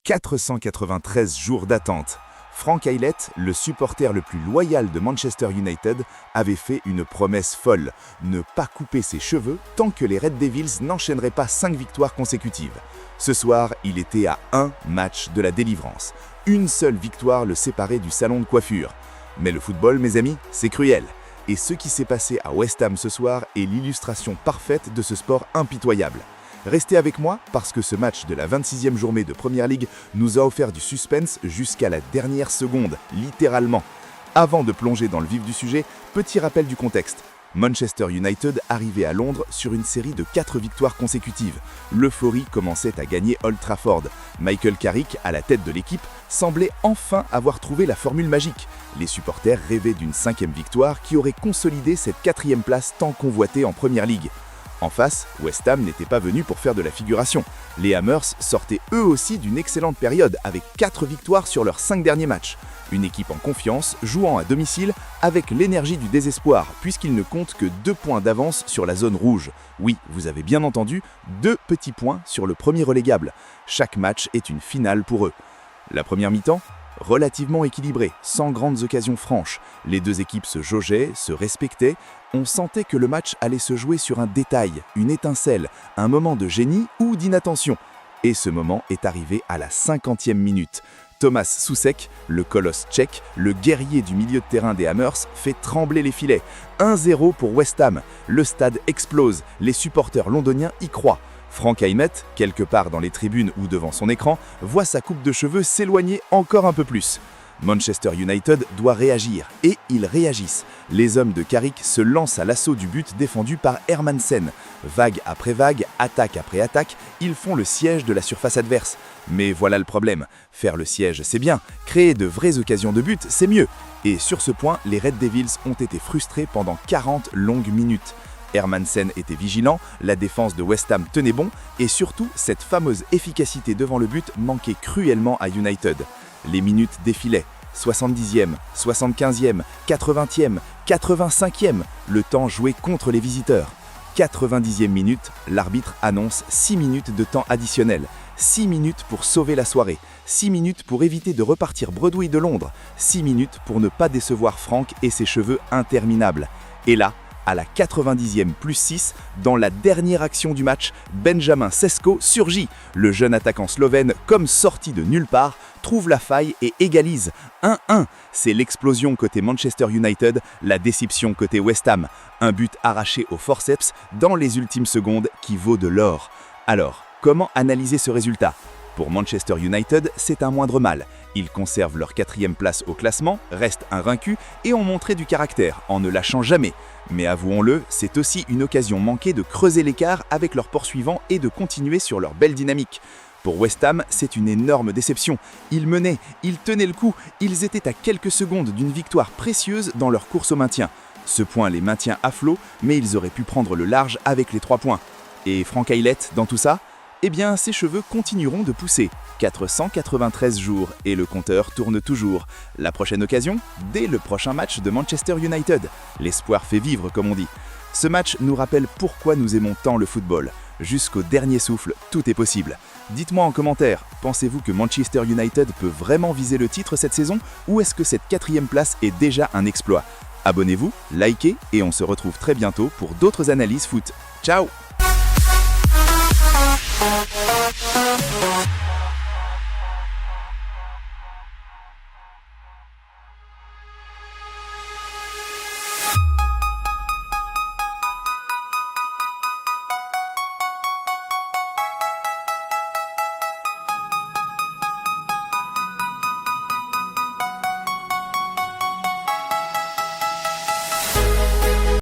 493 jours d'attente. Frank Aylett, le supporter le plus loyal de Manchester United, avait fait une promesse folle, ne pas couper ses cheveux tant que les Red Devils n'enchaîneraient pas 5 victoires consécutives. Ce soir, il était à un match de la délivrance. Une seule victoire le séparait du salon de coiffure. Mais le football, mes amis, c'est cruel. Et ce qui s'est passé à West Ham ce soir est l'illustration parfaite de ce sport impitoyable. Restez avec moi parce que ce match de la 26e journée de Premier League nous a offert du suspense jusqu'à la dernière seconde, littéralement. Avant de plonger dans le vif du sujet, petit rappel du contexte. Manchester United arrivait à Londres sur une série de 4 victoires consécutives. L'euphorie commençait à gagner Old Trafford. Michael Carrick, à la tête de l'équipe, semblait enfin avoir trouvé la formule magique. Les supporters rêvaient d'une 5e victoire qui aurait consolidé cette 4e place tant convoitée en Premier League. En face, West Ham n'était pas venu pour faire de la figuration. Les Hammers sortaient eux aussi d'une excellente période avec 4 victoires sur leurs 5 derniers matchs. Une équipe en confiance, jouant à domicile, avec l'énergie du désespoir, puisqu'ils ne comptent que 2 points d'avance sur la zone rouge. Oui, vous avez bien entendu, 2 petits points sur le premier relégable. Chaque match est une finale pour eux. La première mi-temps, relativement équilibrée, sans grandes occasions franches. Les deux équipes se jaugeaient, se respectaient. On sentait que le match allait se jouer sur un détail, une étincelle, un moment de génie ou d'inattention. Et ce moment est arrivé à la 50e minute. Thomas Souček, le colosse tchèque, le guerrier du milieu de terrain des Hammers, fait trembler les filets. 1-0 pour West Ham. Le stade explose, les supporters londoniens y croient. Frank Aylett, quelque part dans les tribunes ou devant son écran, voit sa coupe de cheveux s'éloigner encore un peu plus. Manchester United doit réagir, et ils réagissent. Les hommes de Carrick se lancent à l'assaut du but défendu par Hermansen. Vague après vague, attaque après attaque, ils font le siège de la surface adverse. Mais voilà le problème, faire le siège c'est bien, créer de vraies occasions de but c'est mieux. Et sur ce point, les Red Devils ont été frustrés pendant 40 longues minutes. Hermansen était vigilant, la défense de West Ham tenait bon, et surtout, cette fameuse efficacité devant le but manquait cruellement à United. Les minutes défilaient. 70e, 75e, 80e, 85e, le temps joué contre les visiteurs. 90e minute, l'arbitre annonce 6 minutes de temps additionnel. 6 minutes pour sauver la soirée. 6 minutes pour éviter de repartir bredouille de Londres. 6 minutes pour ne pas décevoir Frank et ses cheveux interminables. Et là, à la 90e plus 6, dans la dernière action du match, Benjamin Sesko surgit. Le jeune attaquant slovène, comme sorti de nulle part, trouve la faille et égalise. 1-1, c'est l'explosion côté Manchester United, la déception côté West Ham. Un but arraché au forceps dans les ultimes secondes qui vaut de l'or. Alors, comment analyser ce résultat ? Pour Manchester United, c'est un moindre mal. Ils conservent leur 4e place au classement, restent invaincus et ont montré du caractère en ne lâchant jamais. Mais avouons-le, c'est aussi une occasion manquée de creuser l'écart avec leurs poursuivants et de continuer sur leur belle dynamique. Pour West Ham, c'est une énorme déception. Ils menaient, ils tenaient le coup, ils étaient à quelques secondes d'une victoire précieuse dans leur course au maintien. Ce point les maintient à flot, mais ils auraient pu prendre le large avec les 3 points. Et Frank Aylett dans tout ça ? Eh bien, ses cheveux continueront de pousser. 493 jours et le compteur tourne toujours. La prochaine occasion, dès le prochain match de Manchester United. L'espoir fait vivre, comme on dit. Ce match nous rappelle pourquoi nous aimons tant le football. Jusqu'au dernier souffle, tout est possible. Dites-moi en commentaire, pensez-vous que Manchester United peut vraiment viser le titre cette saison ou est-ce que cette 4e place est déjà un exploit ? Abonnez-vous, likez et on se retrouve très bientôt pour d'autres analyses foot. Ciao !